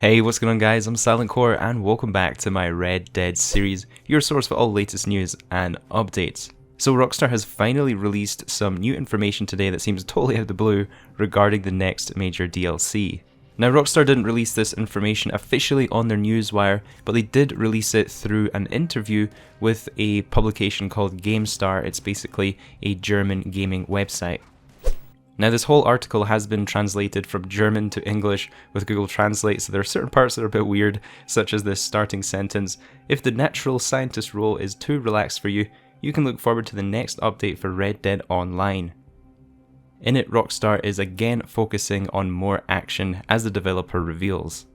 Hey, what's going on guys, I'm Silent Core and welcome back to my Red Dead series, your source for all latest news and updates. So Rockstar has finally released some new information today that seems totally out of the blue regarding the next major DLC. Now Rockstar didn't release this information officially on their newswire, but they did release it through an interview with a publication called GameStar. It's basically a German gaming website. Now this whole article has been translated from German to English with Google Translate, so there are certain parts that are a bit weird, such as this starting sentence: if the natural scientist role is too relaxed for you, you can look forward to the next update for Red Dead Online. In it, Rockstar is again focusing on more action, as the developer reveals.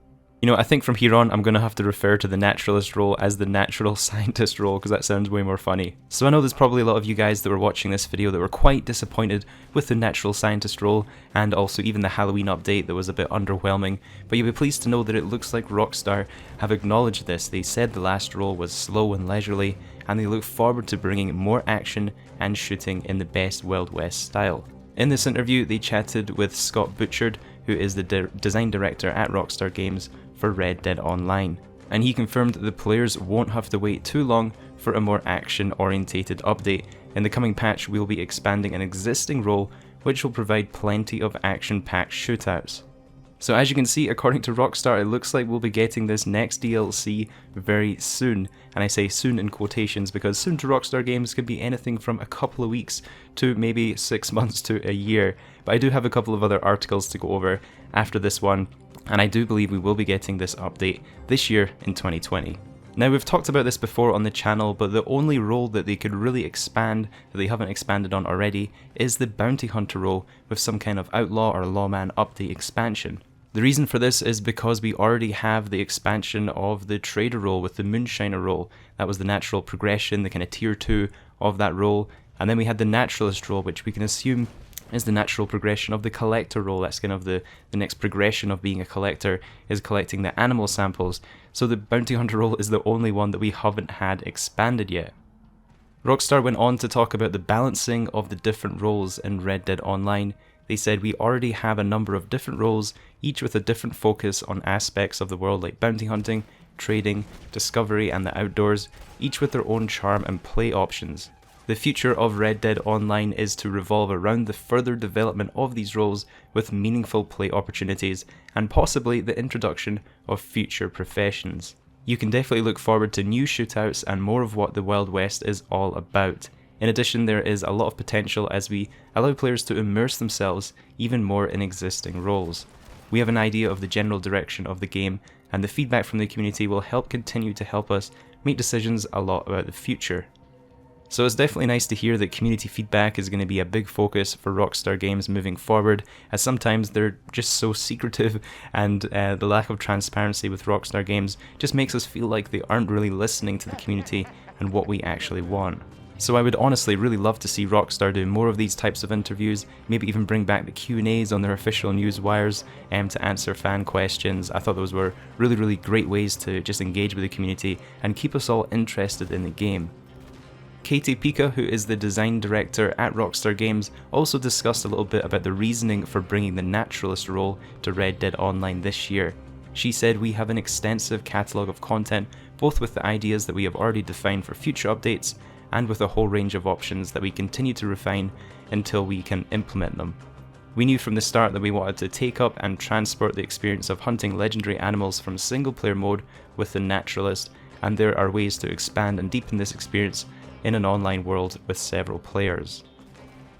You know, I think from here on I'm going to have to refer to the Naturalist role as the natural scientist role because that sounds way more funny. So I know there's probably a lot of you guys that were watching this video that were quite disappointed with the natural scientist role, and also even the Halloween update that was a bit underwhelming, but you'll be pleased to know that it looks like Rockstar have acknowledged this. They said the last role was slow and leisurely, and they look forward to bringing more action and shooting in the best Wild West style. In this interview they chatted with Scott Butchard, who is the design director at Rockstar Games for Red Dead Online, and he confirmed that the players won't have to wait too long for a more action-orientated update. In the coming patch we'll be expanding an existing role which will provide plenty of action-packed shootouts. So as you can see, according to Rockstar, it looks like we'll be getting this next DLC very soon, and I say soon in quotations because soon to Rockstar Games could be anything from a couple of weeks to maybe 6 months to a year, but I do have a couple of other articles to go over after this one, and I do believe we will be getting this update this year in 2020. Now we've talked about this before on the channel, but the only role that they could really expand that they haven't expanded on already is the bounty hunter role with some kind of Outlaw or Lawman update expansion. The reason for this is because we already have the expansion of the trader role with the moonshiner role. That was the natural progression, the kind of tier 2 of that role, and then we had the naturalist role, which we can assume is the natural progression of the collector role. That's kind of the next progression of being a collector, is collecting the animal samples. So the bounty hunter role is the only one that we haven't had expanded yet. Rockstar went on to talk about the balancing of the different roles in Red Dead Online. They said we already have a number of different roles, each with a different focus on aspects of the world like bounty hunting, trading, discovery and the outdoors, each with their own charm and play options. The future of Red Dead Online is to revolve around the further development of these roles with meaningful play opportunities and possibly the introduction of future professions. You can definitely look forward to new shootouts and more of what the Wild West is all about. In addition, there is a lot of potential as we allow players to immerse themselves even more in existing roles. We have an idea of the general direction of the game, and the feedback from the community will continue to help us make decisions a lot about the future. So it's definitely nice to hear that community feedback is going to be a big focus for Rockstar Games moving forward, as sometimes they're just so secretive, and the lack of transparency with Rockstar Games just makes us feel like they aren't really listening to the community and what we actually want. So I would honestly really love to see Rockstar do more of these types of interviews, maybe even bring back the Q&As on their official news wires to answer fan questions. I thought those were really great ways to just engage with the community and keep us all interested in the game. Katie Pika, who is the design director at Rockstar Games, also discussed a little bit about the reasoning for bringing the naturalist role to Red Dead Online this year. She said, "We have an extensive catalogue of content, both with the ideas that we have already defined for future updates, and with a whole range of options that we continue to refine until we can implement them. We knew from the start that we wanted to take up and transport the experience of hunting legendary animals from single player mode with the Naturalist, and there are ways to expand and deepen this experience in an online world with several players.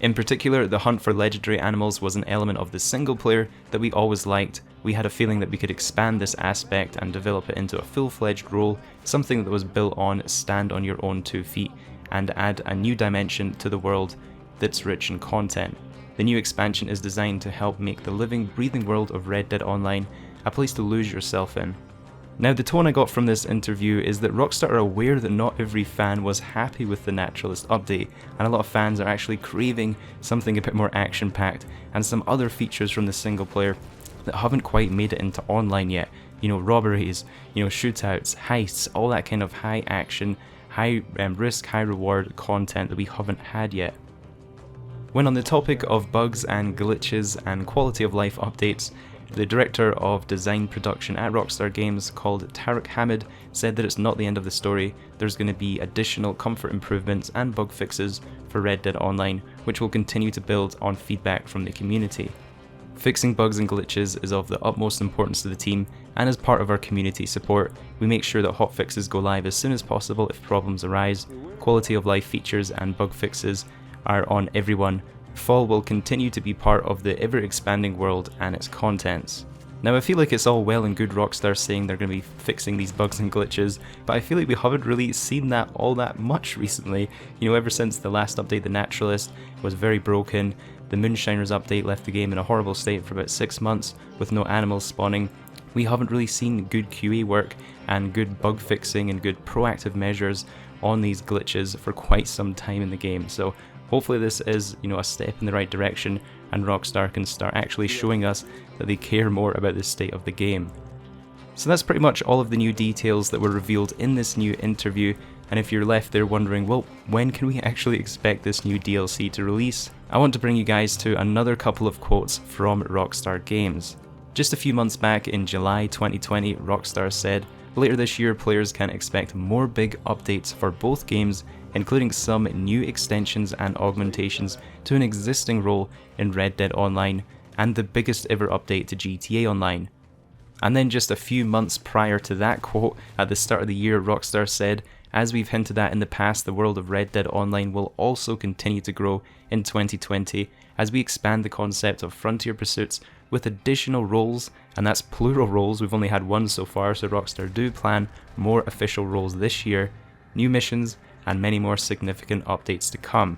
In particular, the hunt for legendary animals was an element of the single player that we always liked. We had a feeling that we could expand this aspect and develop it into a full-fledged role, something that was built on stand on your own 2 feet, and add a new dimension to the world that's rich in content. The new expansion is designed to help make the living, breathing world of Red Dead Online a place to lose yourself in." Now the tone I got from this interview is that Rockstar are aware that not every fan was happy with the Naturalist update, and a lot of fans are actually craving something a bit more action-packed and some other features from the single player that haven't quite made it into online yet. You know, robberies, shootouts, heists, all that kind of high action, high risk, high reward content that we haven't had yet. When on the topic of bugs and glitches and quality of life updates, The director of design production at Rockstar Games, called Tarek Hamid, said that it's not the end of the story. There's going to be additional comfort improvements and bug fixes for Red Dead Online, which will continue to build on feedback from the community. Fixing bugs and glitches is of the utmost importance to the team, and as part of our community support, we make sure that hotfixes go live as soon as possible if problems arise. Quality of life features and bug fixes are on everyone. Fall will continue to be part of the ever-expanding world and its contents. Now, I feel like it's all well and good Rockstar saying they're going to be fixing these bugs and glitches, but I feel like we haven't really seen that all that much recently. You know, ever since the last update, the Naturalist was very broken. The Moonshiners update left the game in a horrible state for about 6 months with no animals spawning. We haven't really seen good QA work and good bug fixing and good proactive measures on these glitches for quite some time in the game. So hopefully this is, a step in the right direction, and Rockstar can start actually showing us that they care more about the state of the game. So that's pretty much all of the new details that were revealed in this new interview, and if you're left there wondering, well, when can we actually expect this new DLC to release? I want to bring you guys to another couple of quotes from Rockstar Games. Just a few months back in July 2020, Rockstar said, "Later this year, players can expect more big updates for both games, including some new extensions and augmentations to an existing role in Red Dead Online, and the biggest ever update to GTA Online." And then just a few months prior to that quote, at the start of the year, Rockstar said, "As we've hinted at in the past, the world of Red Dead Online will also continue to grow in 2020 as we expand the concept of frontier pursuits with additional roles," and that's plural roles. We've only had one so far, so Rockstar do plan more official roles this year, new missions, and many more significant updates to come.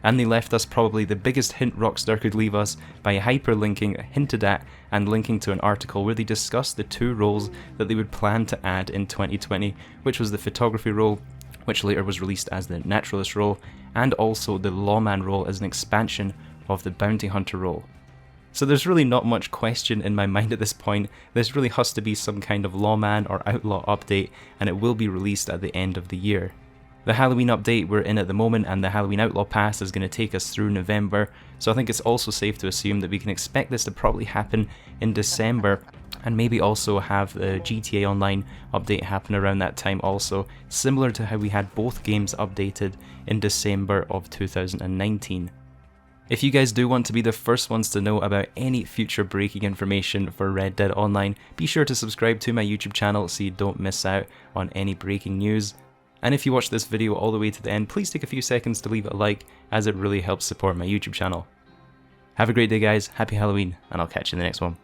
And they left us probably the biggest hint Rockstar could leave us by hyperlinking, hinted at, and linking to an article where they discussed the 2 roles that they would plan to add in 2020, which was the photography role, which later was released as the Naturalist role, and also the Lawman role as an expansion of the bounty hunter role. So there's really not much question in my mind at this point. This really has to be some kind of Lawman or Outlaw update, and it will be released at the end of the year. The Halloween update we're in at the moment, and the Halloween Outlaw Pass is going to take us through November, so I think it's also safe to assume that we can expect this to probably happen in December, and maybe also have the GTA Online update happen around that time also, similar to how we had both games updated in December of 2019. If you guys do want to be the first ones to know about any future breaking information for Red Dead Online, be sure to subscribe to my YouTube channel so you don't miss out on any breaking news. And if you watch this video all the way to the end, please take a few seconds to leave it a like, as it really helps support my YouTube channel. Have a great day guys, happy Halloween, and I'll catch you in the next one.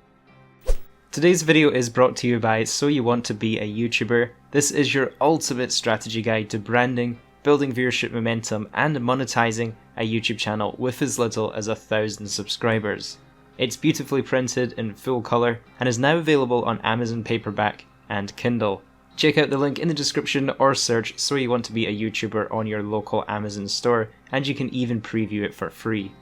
Today's video is brought to you by So You Want to Be a YouTuber. This is your ultimate strategy guide to branding, building viewership momentum, and monetizing a YouTube channel with as little as 1,000 subscribers. It's beautifully printed in full color and is now available on Amazon paperback and Kindle. Check out the link in the description or search So You Want to Be a YouTuber on your local Amazon store, and you can even preview it for free.